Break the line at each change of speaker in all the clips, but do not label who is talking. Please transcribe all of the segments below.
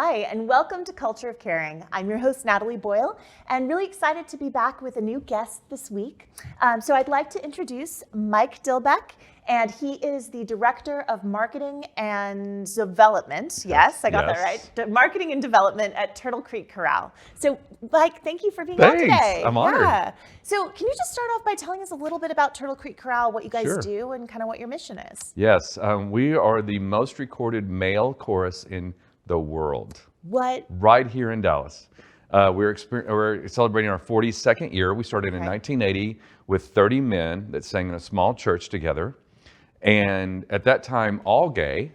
Hi, and welcome to Culture of Caring. I'm your host, Natalie Boyle, and really excited to be back with a new guest this week. So I'd like to introduce Mike Dilbeck, and he is the Director of Marketing and Development. Yes, I got that right. Marketing and Development at Turtle Creek Corral. So Mike, thank you for being on today.
I'm honored.
Yeah. So can you just start off by telling us a little bit about Turtle Creek Corral, what you guys do, and kind of what your mission is?
Yes, we are the most recorded male chorus in the world.
What?
Right here in Dallas. We're celebrating our 42nd year. We started in 1980 with 30 men that sang in a small church together. And at that time, all gay.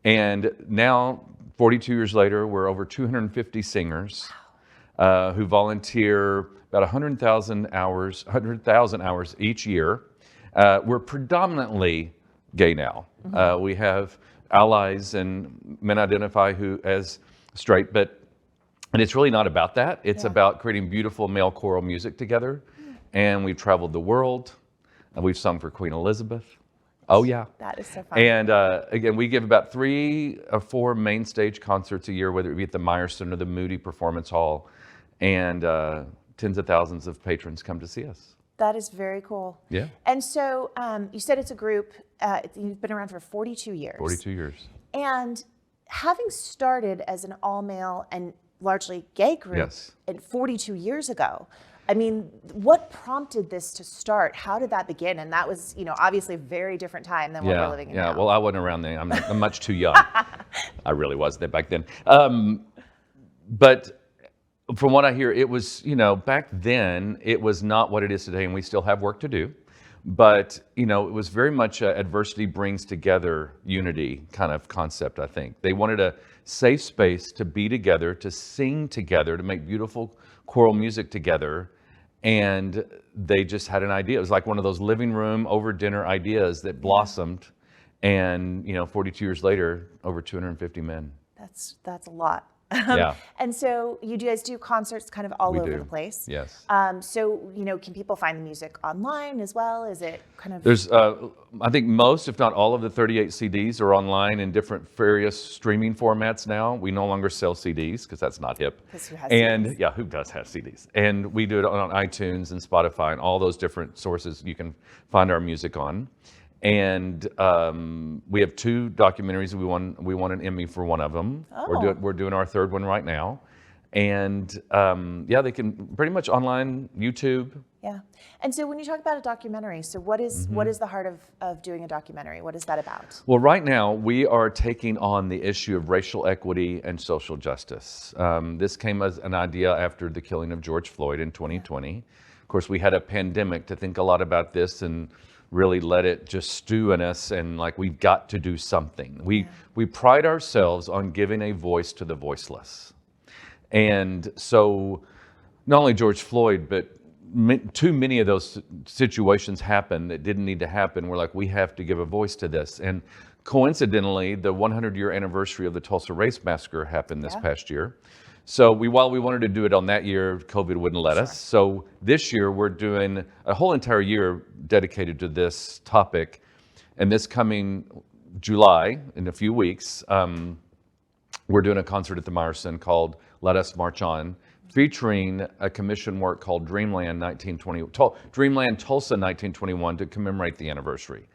And now, 42 years later, we're over 250 singers who volunteer about 100,000 hours each year. We're predominantly gay now. We have allies and men identify as straight, and it's really not about that. It's about creating beautiful male choral music together. And we've traveled the world. We've sung for Queen Elizabeth. Oh yeah.
That is so fun.
And again, we give about 3 or 4 main stage concerts a year, whether it be at the Meyerson or the Moody Performance Hall. And tens of thousands of patrons come to see us.
That is very cool.
Yeah.
And so you said it's a group, you've been around for 42 years.
42 years.
And having started as an all-male and largely gay group 42 years ago, I mean, what prompted this to start? How did that begin? And that was, obviously a very different time than what we're living in now.
Yeah, well, I wasn't around then. I'm much too young. I really wasn't back then. But from what I hear, it was, back then, it was not what it is today, and we still have work to do. But, it was very much adversity brings together unity kind of concept, I think. They wanted a safe space to be together, to sing together, to make beautiful choral music together. And they just had an idea. It was like one of those living room over dinner ideas that blossomed. And, 42 years later, over 250 men.
That's a lot.
Yeah.
And so you guys do concerts kind of all over the place.
Yes.
So, can people find the music online as well? Is it kind of...
There's, I think most, if not all of the 38 CDs are online in different various streaming formats now. We no longer sell CDs because that's not hip.
Because who has
and
CDs?
Yeah, who does have CDs? And we do it on iTunes and Spotify and all those different sources you can find our music on. And we have 2 documentaries. We won an Emmy for one of them.
Oh.
We're doing our 3rd one right now. And they can pretty much online, YouTube.
Yeah. And so when you talk about a documentary, so what is the heart of doing a documentary? What is that about?
Well, right now we are taking on the issue of racial equity and social justice. This came as an idea after the killing of George Floyd in 2020. Of course, we had a pandemic to think a lot about this and really let it just stew in us, and like we've got to do something. We pride ourselves on giving a voice to the voiceless. And so not only George Floyd, but too many of those situations happened that didn't need to happen. We're like, we have to give a voice to this. And coincidentally, the 100-year anniversary of the Tulsa Race Massacre happened this past year. So while we wanted to do it on that year, COVID wouldn't let us. So this year we're doing a whole entire year dedicated to this topic. And this coming July, in a few weeks, we're doing a concert at the Meyerson called Let Us March On, featuring a commission work called Dreamland Tulsa 1921 to commemorate the anniversary.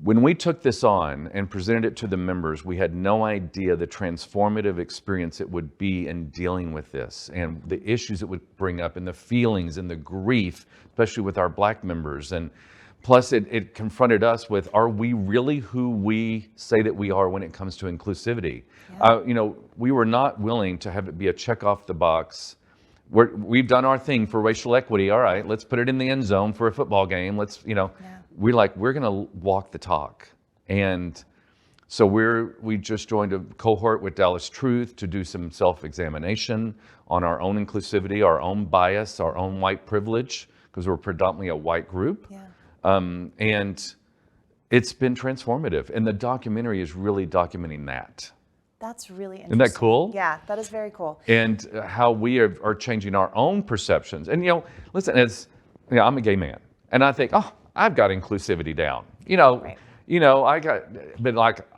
When we took this on and presented it to the members, we had no idea the transformative experience it would be in dealing with this and the issues it would bring up and the feelings and the grief, especially with our Black members. And plus it confronted us with, are we really who we say that we are when it comes to inclusivity? Yeah. We were not willing to have it be a check off the box. We've done our thing for racial equity. All right, let's put it in the end zone for a football game. We're going to walk the talk. And so we just joined a cohort with Dallas Truth to do some self-examination on our own inclusivity, our own bias, our own white privilege, because we're predominantly a white group.
Yeah.
And it's been transformative. And the documentary is really documenting that.
That's really interesting.
Isn't that cool?
Yeah, that is very cool.
And how we are changing our own perceptions. And, listen, I'm a gay man. And I think, I've got inclusivity down.
Right.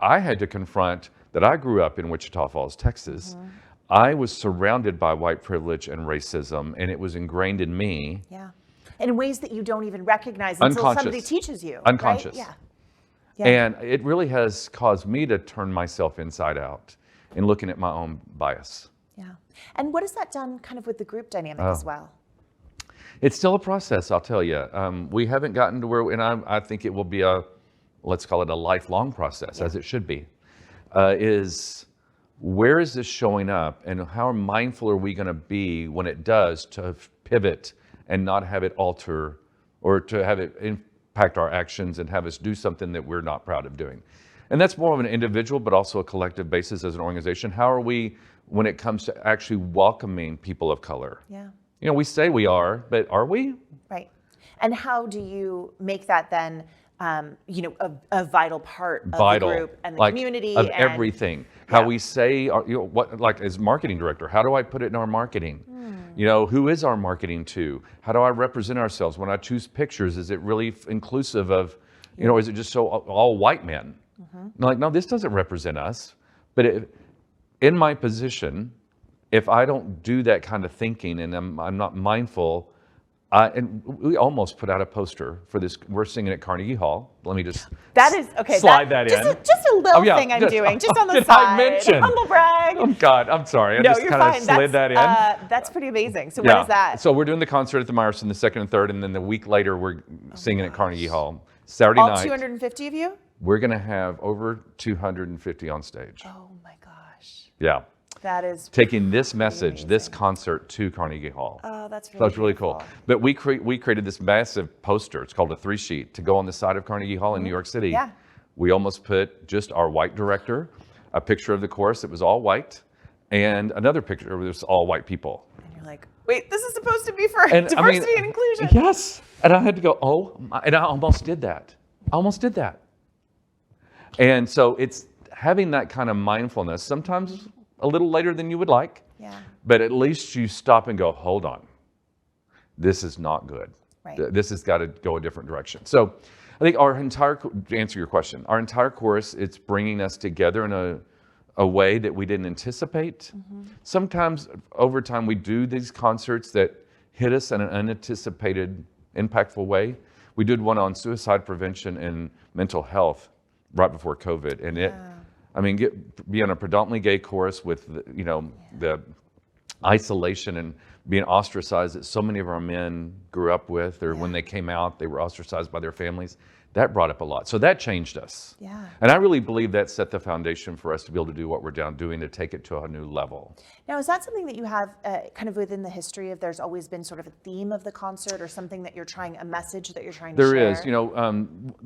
I had to confront that I grew up in Wichita Falls, Texas, I was surrounded by white privilege and racism, and it was ingrained in me.
Yeah. In ways that you don't even recognize until somebody teaches you.
Unconscious.
Right? Yeah.
And it really has caused me to turn myself inside out in looking at my own bias.
Yeah. And what has that done kind of with the group dynamic as well?
It's still a process, I'll tell you. We haven't gotten to where, and I think it will be let's call it a lifelong process, as it should be, is where is this showing up, and how mindful are we going to be when it does to pivot and not have it alter, or to have it impact our actions and have us do something that we're not proud of doing. And that's more of an individual, but also a collective basis as an organization. How are we when it comes to actually welcoming people of color?
Yeah.
You know, we say we are, but are we?
Right. And how do you make that then, a vital part of the group and the community
of
and
everything? How we say, what, like as marketing director, how do I put it in our marketing? You know, who is our marketing to? How do I represent ourselves when I choose pictures? Is it really inclusive of, is it just so all white men? Like, no, this doesn't represent us. But in my position, if I don't do that kind of thinking and I'm not mindful, and we almost put out a poster for this. We're singing at Carnegie Hall. Let me just slide that in.
Just a little thing I'm doing, just on the side.
I mention?
Humble brag.
Oh God, I'm sorry. I
No,
just
you're
kind of
fine.
slid that in.
That's pretty amazing. So when is that?
So we're doing the concert at the Meyerson, the 2nd and 3rd, and then the week later we're singing at Carnegie Hall. Saturday
All
night.
250 of you?
We're going to have over 250 on stage.
Oh my gosh.
Yeah.
That is
taking this message, this concert to Carnegie Hall.
Oh, that's really
So it's really cool. But we created this massive poster. It's called a 3-sheet to go on the side of Carnegie Hall in New York City.
Yeah.
We almost put just our white director, a picture of the chorus that was all white, and another picture where there's all white people.
And you're like, wait, this is supposed to be for diversity and inclusion.
Yes. And I had to go, and I almost did that. And so it's having that kind of mindfulness, sometimes a little later than you would like, but at least you stop and go, hold on, this is not good.
Right.
This has got to go a different direction. So I think to answer your question, our entire chorus, it's bringing us together in a way that we didn't anticipate. Sometimes over time we do these concerts that hit us in an unanticipated, impactful way. We did one on suicide prevention and mental health right before COVID, and be on a predominantly gay chorus with the isolation and being ostracized that so many of our men grew up with, or when they came out, they were ostracized by their families. That brought up a lot. So that changed us.
Yeah.
And I really believe that set the foundation for us to be able to do what we're doing to take it to a new level.
Now, is that something that you have kind of within the history of there's always been sort of a theme of the concert, or something that you're trying, a message that you're trying to share?
There is.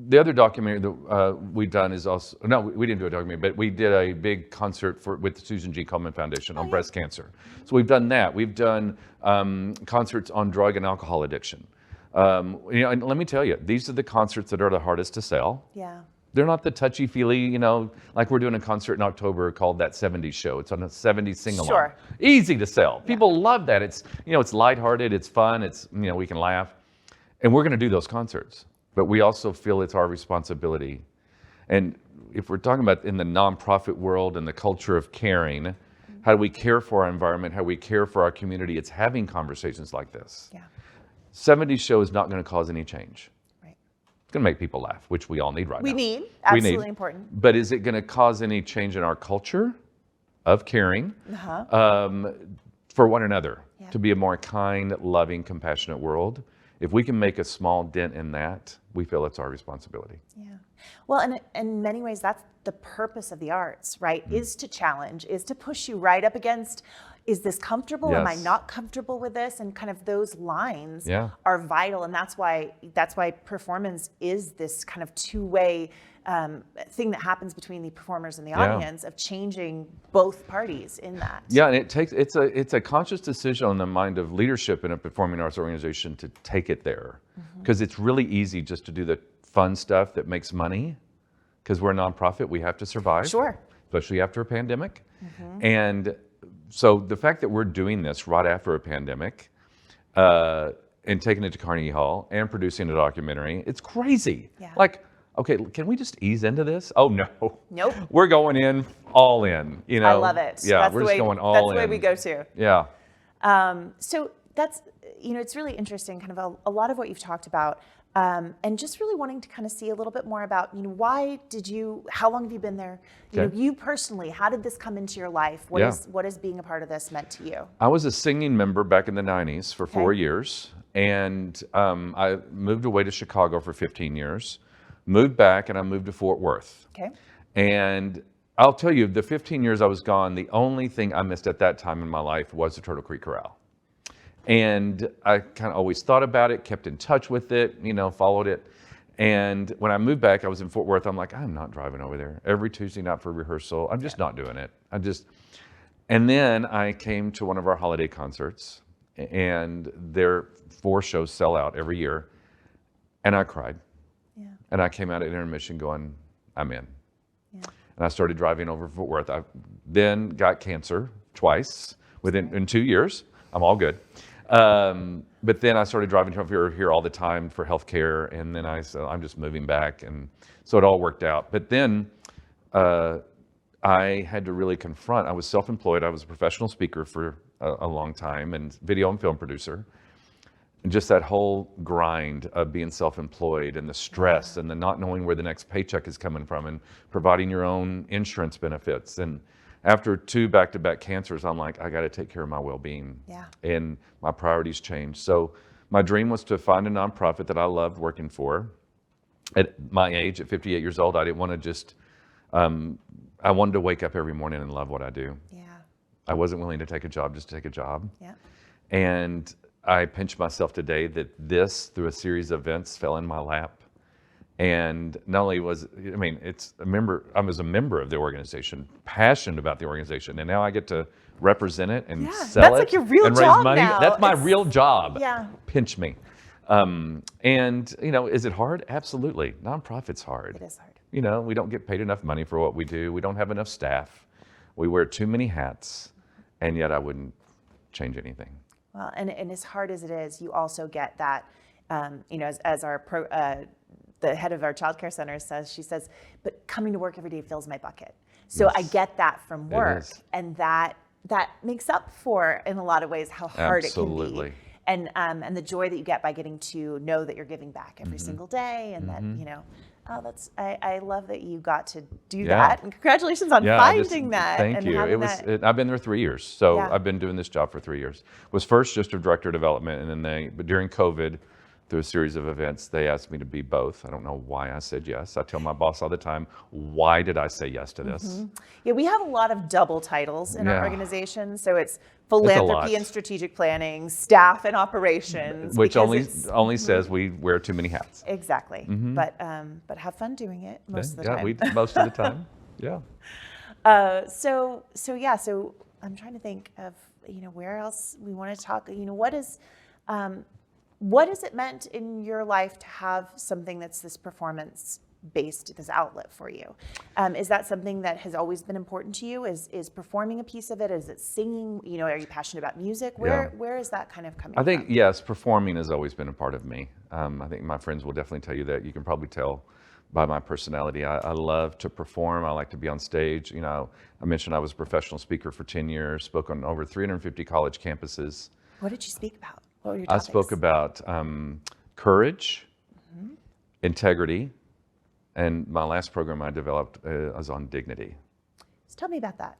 The other documentary that we've done is also, no, we didn't do a documentary, but we did a big concert with the Susan G. Komen Foundation on breast cancer. So we've done that. We've done concerts on drug and alcohol addiction. And let me tell you, these are the concerts that are the hardest to sell.
Yeah.
They're not the touchy-feely, like we're doing a concert in October called That 70s Show. It's on a 70s sing-along.
Sure.
Easy to sell. People love that. It's, it's lighthearted, it's fun, it's, we can laugh. And we're going to do those concerts. But we also feel it's our responsibility. And if we're talking about in the nonprofit world and the culture of caring, how do we care for our environment? How do we care for our community? It's having conversations like this.
Yeah.
70s Show is not going to cause any change.
Right.
It's going to make people laugh, which we all need right now.
We need. Absolutely important.
But is it going to cause any change in our culture of caring for one another, to be a more kind, loving, compassionate world? If we can make a small dent in that, we feel it's our responsibility.
Yeah. Well, and in many ways, that's the purpose of the arts, right? Is to challenge, is to push you right up against, is this comfortable? Am I not comfortable with this? And kind of those lines are vital. And that's why performance is this kind of two-way thing that happens between the performers and the audience, of changing both parties in that.
Yeah, and it's a conscious decision on the mind of leadership in a performing arts organization to take it there. Because it's really easy just to do the fun stuff that makes money, because we're a nonprofit, we have to survive.
Sure.
Especially after a pandemic. And so the fact that we're doing this right after a pandemic and taking it to Carnegie Hall and producing a documentary, it's crazy.
Yeah.
Like okay, can we just ease into this? Oh, no.
Nope.
We're going in, all in, you know.
I love it.
Yeah,
That's
we're
the
just
way,
going all
that's
in.
the way we go too.
Yeah.
So that's, it's really interesting, kind of a lot of what you've talked about, and just really wanting to kind of see a little bit more about, how long have you been there? You personally, how did this come into your life? What is being a part of this meant to you?
I was a singing member back in the 90s for 4 years, and I moved away to Chicago for 15 years, moved back, and I moved to Fort Worth.
Okay.
And I'll tell you, the 15 years I was gone, the only thing I missed at that time in my life was the Turtle Creek Corral. And I kind of always thought about it, kept in touch with it, followed it. And when I moved back, I was in Fort Worth. I'm like, I'm not driving over there every Tuesday night for rehearsal. I'm just not doing it. And then I came to one of our holiday concerts, and their 4 shows sell out every year. And I cried.
Yeah.
And I came out at intermission going, I'm in.
Yeah.
And I started driving over Fort Worth. I then got cancer twice in 2 years. I'm all good. But then I started driving here all the time for healthcare. And then I said, I'm just moving back. And so it all worked out. But then I had to really confront, I was self-employed. I was a professional speaker for a long time and video and film producer. And just that whole grind of being self-employed and the stress and the not knowing where the next paycheck is coming from and providing your own insurance benefits. And after 2 back-to-back cancers, I'm like, I got to take care of my well-being.
Yeah.
And my priorities changed. So my dream was to find a nonprofit that I loved working for. At my age, at 58 years old, I didn't want to just, I wanted to wake up every morning and love what I do.
Yeah.
I wasn't willing to take a job just to take a job.
Yeah.
And I pinch myself today that this, through a series of events, fell in my lap. And not only I was a member of the organization, passionate about the organization, and now I get to represent it and sell
that's
it
like your real
and
job
raise money.
now.
That's my real job.
Yeah.
Pinch me. And is it hard? Absolutely. Nonprofit's hard.
It is hard.
We don't get paid enough money for what we do. We don't have enough staff. We wear too many hats, and yet I wouldn't change anything.
Well, and as hard as it is, you also get that, as our the head of our child care center says, she says, but coming to work every day fills my bucket. So
Yes.
I get that from work,
is.
and that makes up for, in a lot of ways, how hard
Absolutely.
it can be. And the joy that you get by getting to know that you're giving back every single day, and that, I love that you got to do that. And congratulations on finding that.
Thank you. I've been there 3 years. So I've been doing this job for 3 years. Was first just a director of development, and then but during COVID, through a series of events, they asked me to be both. I don't know why I said yes. I tell my boss all the time, why did I say yes to this?
Mm-hmm. Yeah, we have a lot of double titles in our organization. So it's
lot.
philanthropy and strategic planning, staff and operations.
Which only says we wear too many hats.
Exactly. But have fun doing it most of the time.
Most of the time. Yeah.
So I'm trying to think of, where else we want to talk. What has it meant in your life to have something that's this performance-based, this outlet for you? Is that something that has always been important to you? Is performing a piece of it? Is it singing? Are you passionate about music? Where is that kind of coming from?
I think, yes, performing has always been a part of me. I think my friends will definitely tell you that. You can probably tell by my personality. I love to perform. I like to be on stage. I mentioned I was a professional speaker for 10 years, spoke on over 350 college campuses.
What did you speak about? What were your
I
topics?
spoke about courage, integrity, and my last program I developed was on dignity.
So tell me about that.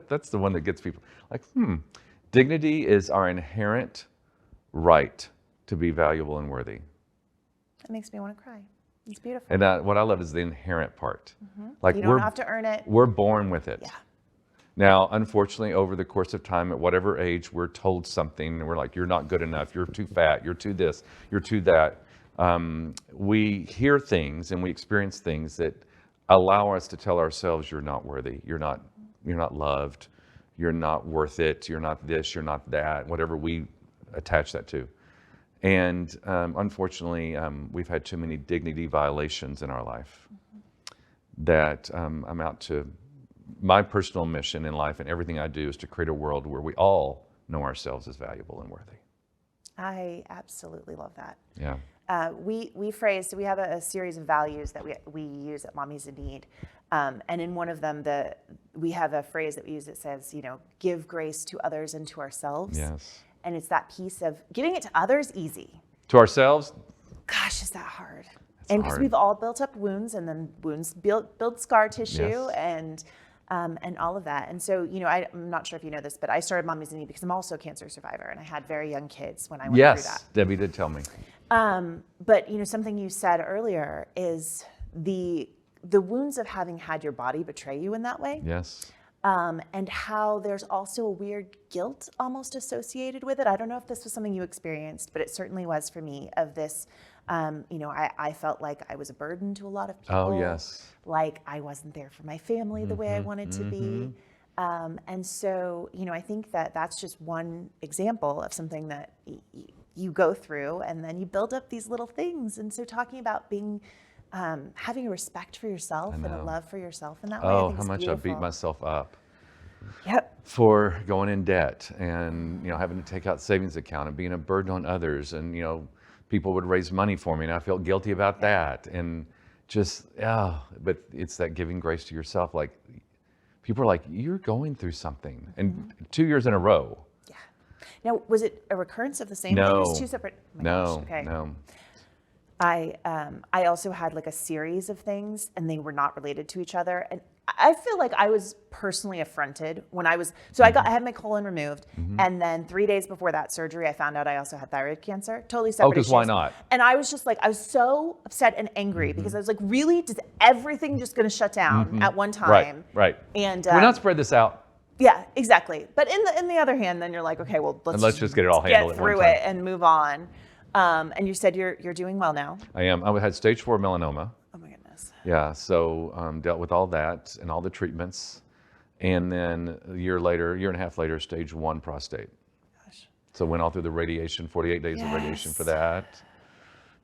That's the one that gets people like, Dignity is our inherent right to be valuable and worthy.
That makes me want to cry. It's beautiful.
And what I love is the inherent part. Like
You don't have to earn it.
We're born with it.
Yeah.
Now, unfortunately, over the course of time, at whatever age, we're told something, and we're like, you're not good enough, you're too fat, you're too this, you're too that. We hear things and we experience things that allow us to tell ourselves, you're not worthy, you're not loved, you're not worth it, you're not this, you're not that, whatever we attach that to. And unfortunately, we've had too many dignity violations in our life that I'm out to. My personal mission in life and everything I do is to create a world where we all know ourselves as valuable and worthy.
I absolutely love that.
Yeah.
we have a series of values that we use at Mommies in Need, and in one of them, we have a phrase that we use that says, give grace to others and to ourselves.
Yes.
And it's that piece of giving it to others easy.
To ourselves?
Gosh, is that hard?
It's
and because
hard.
we've all built up wounds, and then wounds build scar tissue,
Yes.
and all of that. And so, I'm not sure if you know this, but I started Mommies in Need because I'm also a cancer survivor, and I had very young kids when I went through that.
Yes, Debbie did tell me.
But something you said earlier is the wounds of having had your body betray you in that way.
Yes.
And how there's also a weird guilt almost associated with it. I don't know if this was something you experienced, but it certainly was for me, of this, I felt like I was a burden to a lot of people.
Oh, yes.
Like I wasn't there for my family the way I wanted to be. And so, I think that that's just one example of something that you go through, and then you build up these little things. And so talking about being, having a respect for yourself and a love for yourself in that way. I
Oh,
think
how
is
much I beat
beautiful.
myself up
Yep.
for going in debt and, having to take out savings account and being a burden on others. And, people would raise money for me and I felt guilty about that. And just, but it's that giving grace to yourself. Like, people are like, you're going through something. And 2 years in a row.
Yeah. Now, was it a recurrence of the same thing? It was two separate. Oh my gosh, okay.
No.
I also had like a series of things, and they were not related to each other. And I feel like I was personally affronted when I had my colon removed, and then 3 days before that surgery, I found out I also had thyroid cancer. Totally separate.
Oh, because why not?
And I was just like, I was so upset and angry because I was like, really, is everything just going to shut down at one time?
Right.
And
We're not spread this out.
yeah, exactly. But in the other hand, then you're like, okay, well,
Let's just get it all handled
get
at one
through
time.
it and move on. And you said you're doing well now.
I am. I had stage 4 melanoma.
Oh my goodness.
Yeah, so dealt with all that and all the treatments. And then a year and a half later, stage 1 prostate.
Gosh.
So went all through the radiation, 48 days of radiation for that.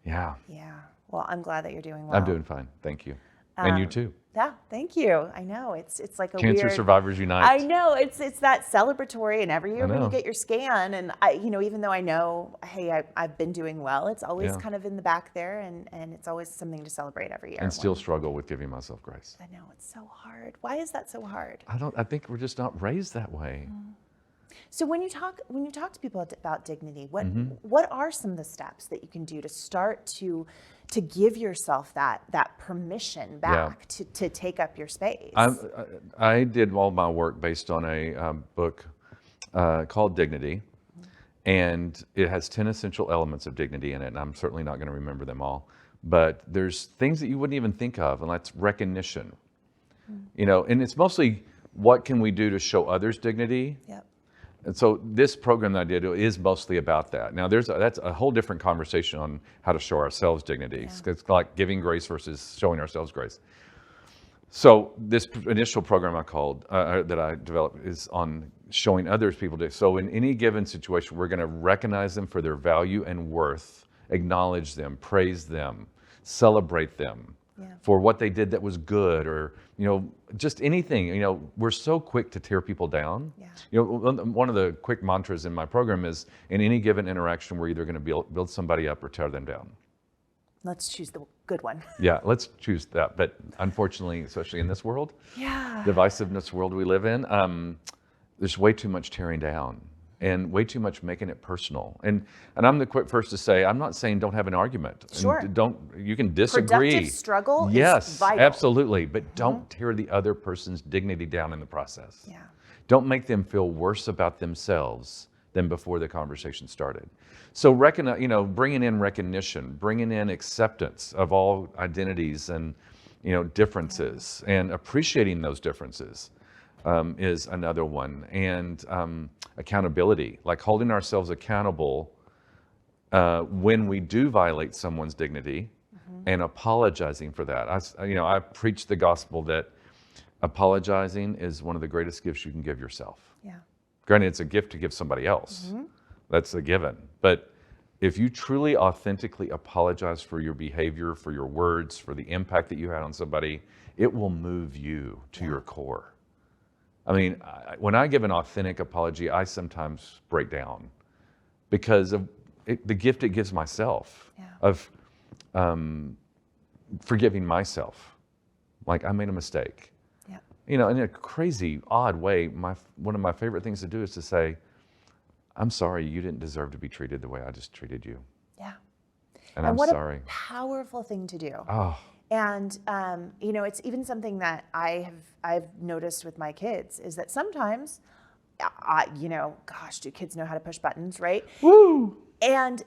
Yeah.
Yeah. Well, I'm glad that you're doing well.
I'm doing fine. Thank you. And you too.
Yeah, thank you. I know it's like a
Cancer
weird,
Survivors Unite.
I know it's that celebratory, and every year when
know.
you get your scan, and I, even though I know, hey, I've been doing well, it's always kind of in the back there, and it's always something to celebrate every year.
And still struggle with giving myself grace.
I know it's so hard. Why is that so hard?
I think we're just not raised that way.
So when you talk to people about dignity, what are some of the steps that you can do to start to give yourself that permission back to take up your space?
I did all my work based on a book called Dignity, and it has 10 essential elements of dignity in it, and I'm certainly not going to remember them all, but there's things that you wouldn't even think of, and that's recognition. And it's mostly what can we do to show others dignity.
Yep.
And so this program that I did is mostly about that. Now that's a whole different conversation on how to show ourselves dignity.
Yeah.
It's like giving grace versus showing ourselves grace. So this initial program that I developed is on showing others people dignity. So in any given situation, we're going to recognize them for their value and worth, acknowledge them, praise them, celebrate them for what they did that was good, or just anything. We're so quick to tear people down.
Yeah.
One of the quick mantras in my program is, in any given interaction, we're either going to build somebody up or tear them down.
Let's choose the good one.
Yeah, let's choose that. But unfortunately, especially in this world, divisiveness world we live in, there's way too much tearing down and way too much making it personal. And I'm the quick first to say, I'm not saying don't have an argument.
Sure.
And you can disagree.
Productive struggle
Yes,
is vital.
absolutely. But don't tear the other person's dignity down in the process.
Yeah.
Don't make them feel worse about themselves than before the conversation started. So bringing in recognition, bringing in acceptance of all identities and differences, and appreciating those differences is another one. And accountability, like holding ourselves accountable when we do violate someone's dignity, and apologizing for that. I preach the gospel that apologizing is one of the greatest gifts you can give yourself.
Yeah.
Granted, it's a gift to give somebody else. That's a given. But if you truly, authentically apologize for your behavior, for your words, for the impact that you had on somebody, it will move you to your core. I mean, when I give an authentic apology, I sometimes break down because the gift it gives myself
Yeah.
of forgiving myself. Like, I made a mistake.
Yeah.
You know, in a crazy, odd way, one of my favorite things to do is to say, I'm sorry, you didn't deserve to be treated the way I just treated you.
Yeah.
And I'm
what
sorry.
a powerful thing to do.
Oh,
And you know, it's even something that I've noticed with my kids is that sometimes, you know, gosh, do kids know how to push buttons, right?
woo!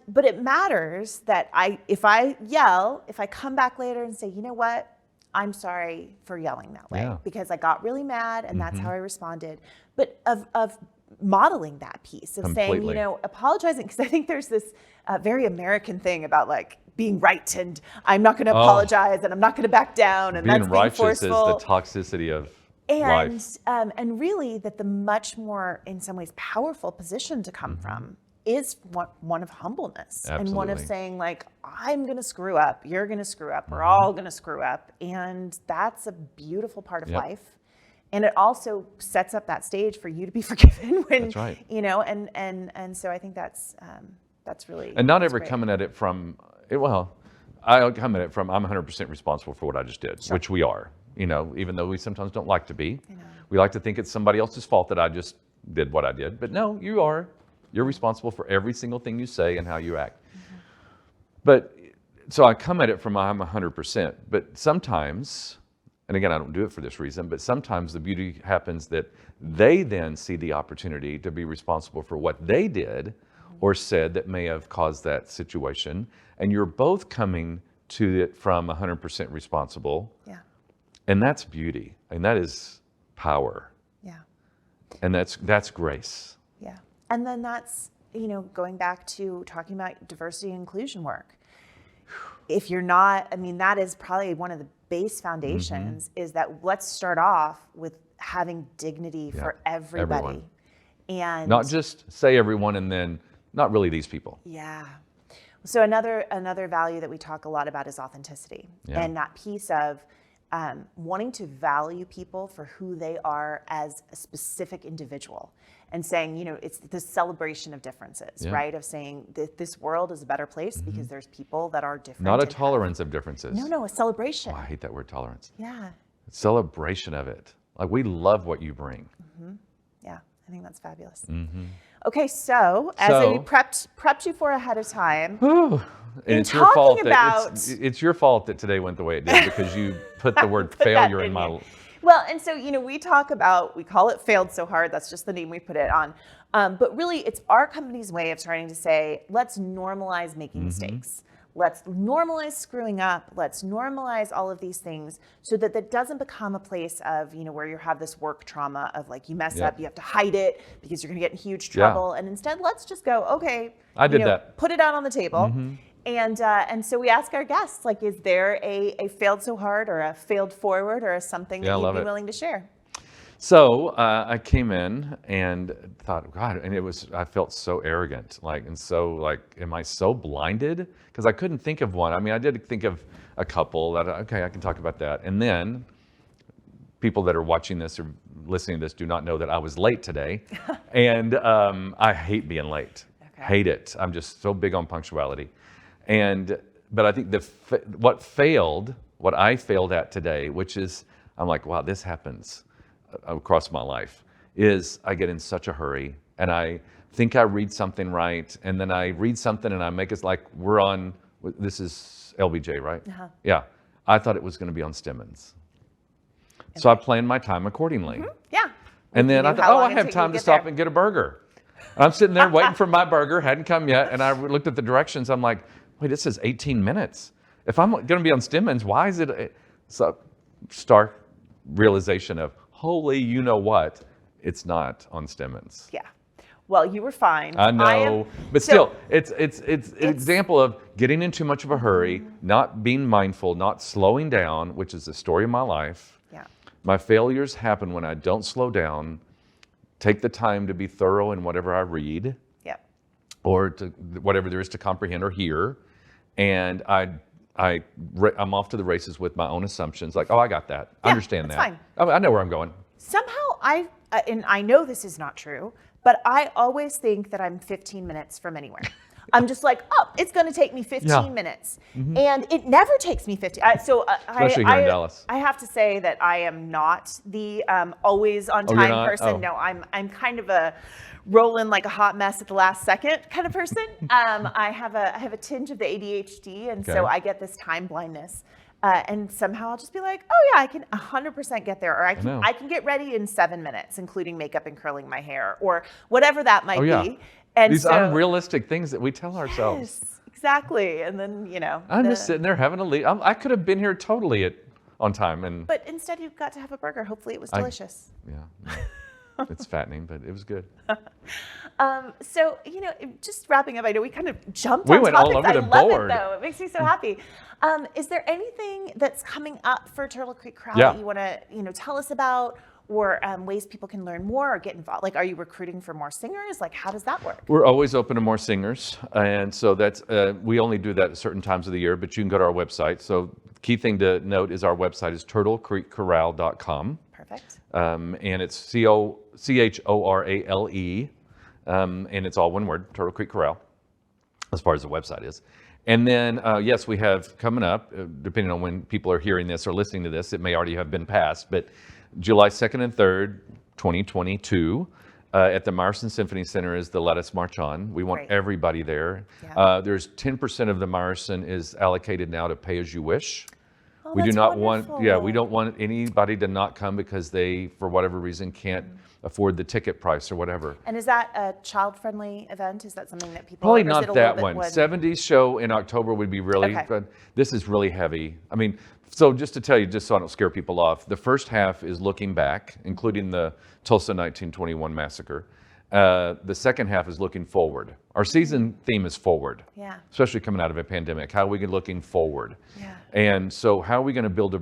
But it matters that if I yell, if I come back later and say, you know what, I'm sorry for yelling that way
Yeah.
because I got really mad and that's how I responded. But of modeling that piece of saying, you
Completely.
know, apologizing, because I think there's this very American thing about like being right and I'm not going to apologize and I'm not going to back down and
Being
that's
righteous
being
is the
forceful.
toxicity of life.
And really that the much more, in some ways, powerful position to come from is one of humbleness and one of
Absolutely.
saying like, I'm going to screw up, you're going to screw up, we're all going to screw up. And that's a beautiful part of
Yep.
life. And it also sets up that stage for you to be forgiven when,
That's right.
you know, and so I think that's really,
And not
that's
ever
great.
coming at it from, well, I come at it from, I'm 100% responsible for what I just did, which we are, you know, even though we sometimes don't like to be. We like to think it's somebody else's fault that I just did what I did. But no, you're responsible for every single thing you say and how you act. But so I come at it from I'm 100%. But sometimes, and again, I don't do it for this reason, but sometimes the beauty happens that they then see the opportunity to be responsible for what they did or said that may have caused that situation. And you're both coming to it from 100% responsible.
Yeah.
And that's beauty. And that is power.
Yeah.
And that's grace.
Yeah. And then that's, you know, going back to talking about diversity and inclusion work. If you're not, I mean, that is probably one of the base foundations is that let's start off with having dignity for everybody.
Everyone.
And
Not just say everyone and then not really these people.
yeah. So another value that we talk a lot about is authenticity.
Yeah.
And that piece of wanting to value people for who they are as a specific individual and saying, you know, it's the celebration of differences, right? Of saying that this world is a better place because there's people that are different.
Not a
and have-
tolerance of differences.
No, a celebration.
Oh, I hate that word tolerance.
Yeah.
Celebration of it. Like, we love what you bring.
Yeah, I think that's fabulous. Okay, so as I prepped you for ahead of time,
Whew. And
In
it's your fault
talking
that
about-
it's your fault that today went the way it did because you put the word failure in my.
well, and so, you know, we call it Failed So Hard. That's just the name we put it on. But really, it's our company's way of starting to say, let's normalize making mistakes. Let's normalize screwing up. Let's normalize all of these things so that that doesn't become a place of, you know, where you have this work trauma of like you mess up, you have to hide it because you're going to get in huge trouble. And instead, let's just go, okay,
I did that.
Put it out on the table. And so we ask our guests, like, is there a failed so hard or a failed forward or something that you'd be willing to share?
So I came in and thought, God, and I felt so arrogant, and so am I so blinded? Because I couldn't think of one. I mean, I did think of a couple that, okay, I can talk about that. And then people that are watching this or listening to this do not know that I was late today. And I hate being late. Hate it. I'm just so big on punctuality. But I think what I failed at today, which is, I'm like, wow, this happens across my life, is I get in such a hurry and I think I read something right, and then I read something and I make it like this is LBJ, right? Yeah. I thought it was going to be on Stemmons. So I planned my time accordingly.
Yeah.
And then I thought, I have time to stop and get a burger. I'm sitting there waiting for my burger, hadn't come yet, and I looked at the directions. I'm like, wait, it says 18 minutes. If I'm going to be on Stemmons, why is it? So stark realization of, holy, you know what? It's not on Stemmons.
Yeah. Well, you were fine.
I know, but still, it's an example of getting in too much of a hurry, not being mindful, not slowing down, which is the story of my life.
Yeah.
My failures happen when I don't slow down, take the time to be thorough in whatever I read, or to whatever there is to comprehend or hear, and I'm off to the races with my own assumptions, like, oh, I got that, I understand that.
Fine.
I know where I'm going.
Somehow and I know this is not true, but I always think that I'm 15 minutes from anywhere. I'm just like, oh, it's going to take me 15 minutes. And it never takes me 15.
Especially here in Dallas.
I have to say that I am not the always on
you're
time
not?
person.
Oh.
No, I'm kind of a rolling like a hot mess at the last second kind of person. I have a tinge of the ADHD, and so I get this time blindness. And somehow I'll just be like, oh yeah, I can 100% get there, or I can get ready in 7 minutes, including makeup and curling my hair, or whatever that might be. And
these unrealistic things that we tell ourselves.
Yes, exactly. And then
I'm just sitting there having a leave. I could have been here totally on time,
but instead you got to have a burger. Hopefully it was delicious.
It's fattening, but it was good.
So, just wrapping up, I know we kind of jumped
We
on
went
topics.
all over the
I love
board.
it, though. It makes me so happy. Is there anything that's coming up for Turtle Creek Chorale
Yeah.
that you want to, tell us about, or ways people can learn more or get involved? Like, are you recruiting for more singers? Like, how does that work?
We're always open to more singers, and so that's we only do that at certain times of the year. But you can go to our website. So, key thing to note is our website is turtlecreekchorale.com.
Perfect.
And it's CHORALE, and it's all one word, Turtle Creek Chorale, as far as the website is. And then, yes, we have coming up, depending on when people are hearing this or listening to this, it may already have been passed, but July 2nd and 3rd, 2022, at the Meyerson Symphony Center is the Let Us March On. We want everybody there.
Yeah.
There's 10% of the Meyerson is allocated now to pay as you wish.
Oh,
We do
that's
not
wonderful.
want, we don't want anybody to not come because they, for whatever reason, can't afford the ticket price or whatever.
And is that a child-friendly event? Is that something that people...
Probably
or is it
not
a
that
little bit
one. 70s show in October would be really good. This is really heavy. I mean, so just to tell you, just so I don't scare people off, the first half is looking back, including the Tulsa 1921 massacre. The second half is looking forward. Our season theme is forward, especially coming out of a pandemic. How are we looking forward? And so how are we going to build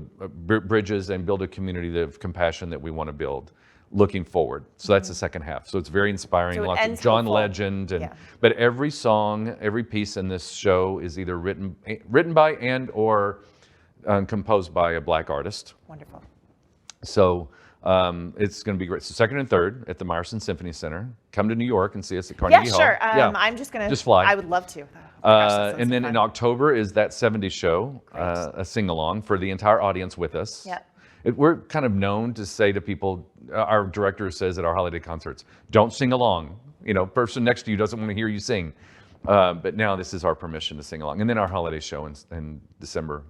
bridges and build a community of compassion that we want to build looking forward? So that's the second half. So it's very inspiring.
So it
lots of
ends
John
hopeful.
Legend. But every song, every piece in this show is either written by and or composed by a Black artist.
Wonderful.
So it's going to be great. So 2nd and 3rd at the Meyerson Symphony Center. Come to New York and see us at Carnegie Hall.
Sure. I'm just going to...
Just fly.
I would love to. Gosh, that sounds
and then
fun.
in October is that 70s show, a sing-along for the entire audience with us. We're kind of known to say to people, our director says at our holiday concerts, don't sing along. Person next to you doesn't want to hear you sing. But now this is our permission to sing along. And then our holiday show in December.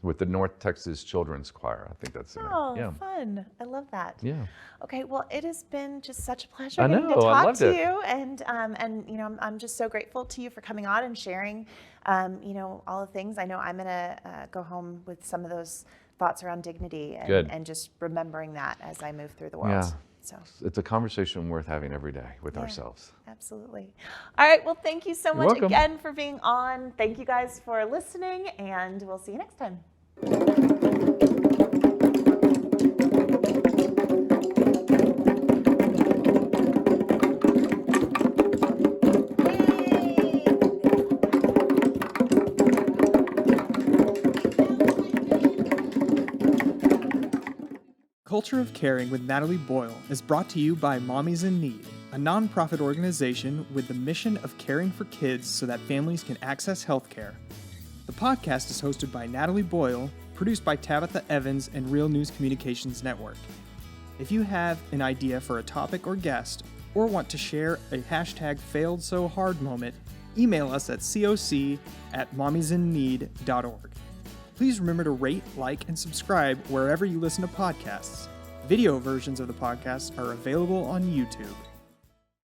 With the North Texas Children's Choir. I think that's the name.
Fun. I love that.
Yeah.
Okay, well, it has been just such a pleasure
I
getting
know,
to
I
talk
loved
to
it.
you. And I'm just so grateful to you for coming on and sharing, all the things. I know I'm going to go home with some of those thoughts around dignity and just remembering that as I move through the world.
Yeah.
So
it's a conversation worth having every day with ourselves.
Absolutely. All right. Well, thank you so much
welcome.
again for being on. Thank you guys for listening, and we'll see you next time.
Culture of Caring with Natalie Boyle is brought to you by Mommies in Need, a nonprofit organization with the mission of caring for kids so that families can access health care. The podcast is hosted by Natalie Boyle, produced by Tabitha Evans and Real News Communications Network. If you have an idea for a topic or guest, or want to share a #FailedSoHard moment, email us at coc@mommiesinneed.org. Please remember to rate, like, and subscribe wherever you listen to podcasts. Video versions of the podcast are available on YouTube.